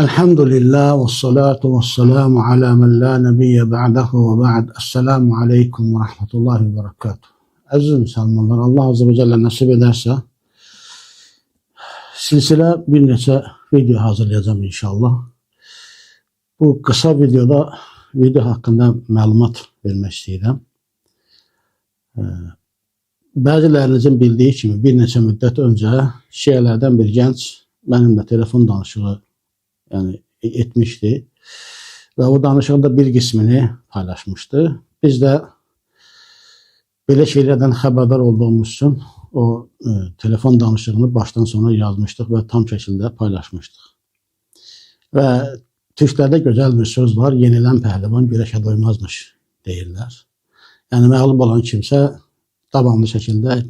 Elhamdülillah ve salatu ve selamu ala men la nebiyye ba'dahu ve ba'd. Esselamu aleyküm ve rahmetullahi ve berekatuhu. Aziz Müslümanlar, Allah Azze ve Celle nasip ederse silsile bir neçə video hazırlayacağım inşallah. Bu kısa videoda video hakkında məlumat vermək istəyirəm. Bəzilərinizin bildiği kimi bir neçə müddət öncə Şiələrdən bir gənc mənimlə telefon danışığı etmişti ve o danışığında bir qismini paylaşmıştı. Biz də belə şeylərdən xəbərdar olduğumuz üçün o telefon danışığını baştan sona yazmışdıq ve tam şəkildə paylaşmışdıq. Ve Türklərdə gözəl bir söz var, yenilən pəhləvan güreşə doymazmış deyirlər. Yəni məğlub olan kimsə davamlı şəkildə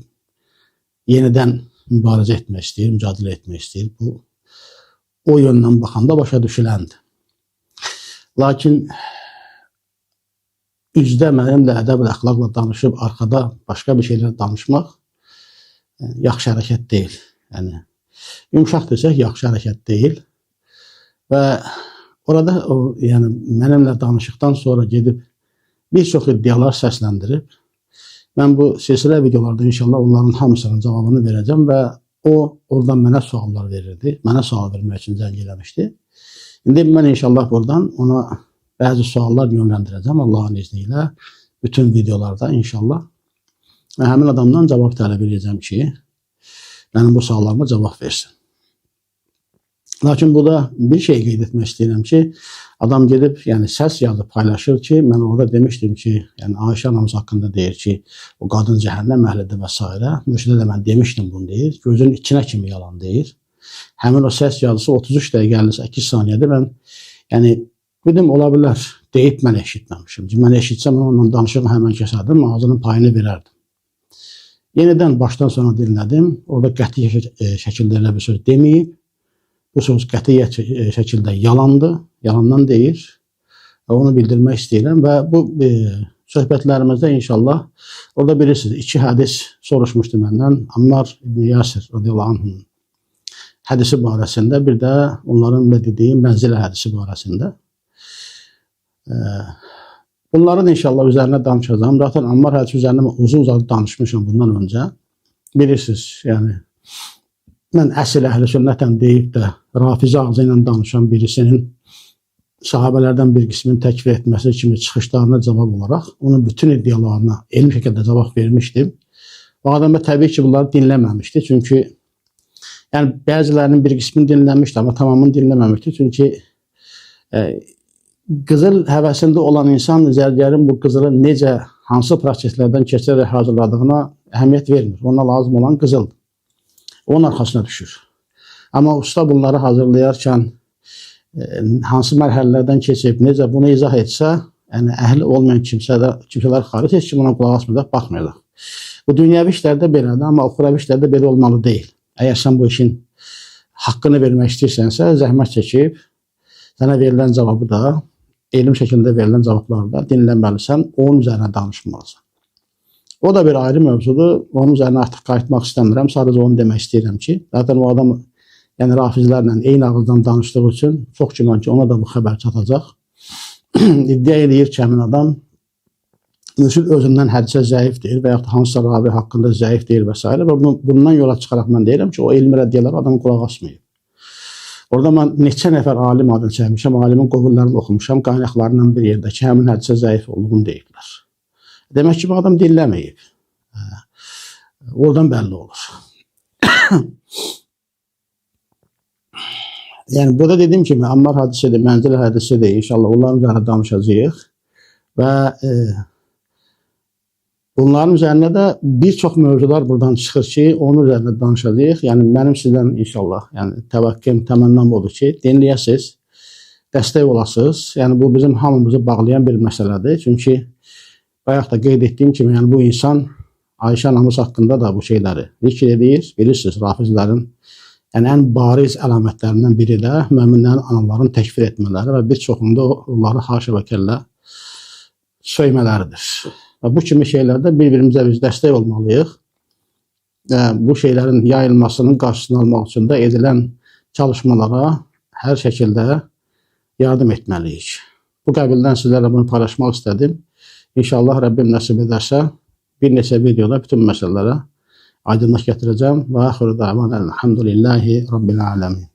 yenidən mübarizə etmək istəyir, mücadilə etmək istəyir. Bu o yöndən baxanda başa düşüləndir. Lakin üzdə mənimlə ədəb və əxlaqla danışıb arkada başqa bir şeylər danışmaq yaxşı hərəkət deyil. Yəni yumşaq desək yaxşı hərəkət deyil. Və orada mənimlə danışıqdan sonra gedib bir çox iddialar səsləndirib. Mən bu silsilə videolarda inşallah onların hamısının cavabını verəcəm və o oradan mənə suallar verirdi. Mənə sual vermək üçün zəng eləmişdi. İndi mən inşallah buradan ona bəzi suallar yönləndirəcəm Allahın izni ilə. Bütün videolarda inşallah. Və həmin adamdan cavab tələb edəcəm ki, mənim bu suallarıma cavab versin. Lakin burada bir şey qeyd etmək istəyirəm ki, adam gedib səs yazıb paylaşır ki, mən orada demişdim ki, Ayşə anamız haqqında deyir ki, o qadın cəhənnəm əhlidir və s. Mürşidə də mən demişdim bunu deyir. Gözünün içinə kimi yalan deyir. Həmin o səs yazısı 33 dəqiqə 58 saniyədir. Mən dedim ola bilər deyib mən eşitməmişim. Mən eşitsəm onunla danışığını həmən kəsərdim, ağzının payını verərdim. Yenidən başdan sona dinlədim. Orada qəti şəkildə elə bir söz deməyib. Bu söz qətiyyət şəkildə yalandı, yalandan deyir. Onu bildirmək istəyirəm və bu söhbətlərimizdə inşallah orada bilirsiniz, 2 hədis soruşmuşdu məndən. Ammar ibn Yasir radiyallahu anh'ın hədisi barəsində, bir də onların dediyim mənzilə hədisi barəsində. Bunların inşallah üzərine danışacağım. Zaten Ammar hədisi üzərində uzun danışmışım bundan öncə. Bilirsiniz, mən əsl əhl-i sünnətən deyib də Rafizi ağzı ilə danışan birisinin sahabələrdən bir qismini təkfir etməsi kimi çıxışlarına cavab olaraq onun bütün iddialarına elmi şəkildə cavab vermişdim. O adam da təbii ki bunları dinləməmişdi. Çünki bəzilərinin bir qismini dinləmişdi, amma tamamını dinləməmişdi. Çünki qızıl həvəsində olan insan zərgərin bu qızılı necə, hansı proseslərdən keçərək hazırladığına əhəmiyyət vermir. Ona lazım olan qızıldır. Onun arxasına düşür. Amma usta bunları hazırlayarkən hansı mərhələlərdən keçib, necə bunu izah etsə, əhli olmayan kimsələr xaric heç kim ona qulaq asmayacaq, baxmayacaq. Bu dünyəvi işlərdə belədir, amma uxravi işlərdə belə olmalı deyil. Əgər sən bu işin haqqını vermək istəyirsənsə, zəhmət çəkib, sənə verilən cavabı da, elm şəkildə verilən cavabları da dinləməlisən, onun üzərinə danışmalısan. O da bir ayrı mövzudur. Onun üzərinə artıq qayıtmaq istəmirəm. Sadəcə onu demək istəyirəm ki, zaten o adam rafizlərlə eyni ağızdan danışdığı üçün çox güman ki, ona da bu xəbər çatacaq. İddia edir ki, həmin adam mürşid özündən hədisə zəif deyir və yaxud da hansısa ravi haqqında zəif deyir və s. Və bundan yola çıxaraq mən deyirəm ki, o elmi rəddiyyələr adamı qulaq asmayıb. Orada mən neçə nəfər alim adını çəkmişəm, alimin qovullarını oxumuşam, qaynaqlarından bir yerdə ki, həmin hədisə zəif olduğunu deyirlər. Demək ki, bu adam dinləməyib. Oradan bəlli olur. Burada dediyim kimi, Ammar hadisidir, mənzil hadisidir. İnşallah onların üzərində danışacağıq. Və bunların üzərində də bir çox mövzular buradan çıxır ki, onun üzərində danışacağıq. Mənim sizdən inşallah təvəkküm, təmənnam odur ki, dinləyəsiniz, dəstək olasınız. Bu bizim hamımızı bağlayan bir məsələdir. Çünki bayaq da qeyd etdiyim kimi, bu insan Ayşə anamız haqqında da bu şeyləri zikr edir. Bilirsiniz, rafizlərin ən bariz əlamətlərindən biri də möminlərin anaların təkfir etmələri və bir çoxunda onları haşa və kəllə söymələridir. Və bu kimi şeylərdə bir-birimizə biz dəstək olmalıyıq. Bu şeylərin yayılmasının qarşısını almaq üçün də edilən çalışmalara hər şəkildə yardım etməliyik. Bu qəbildən sizlərlə bunu paylaşmaq istədim. İnşallah Rəbbim nəsib edərsə, bir neçə videoda bütün məsələlərə aydınlıq gətirəcəm. Və axiru davana elhamdülillahi rabbil aləmin.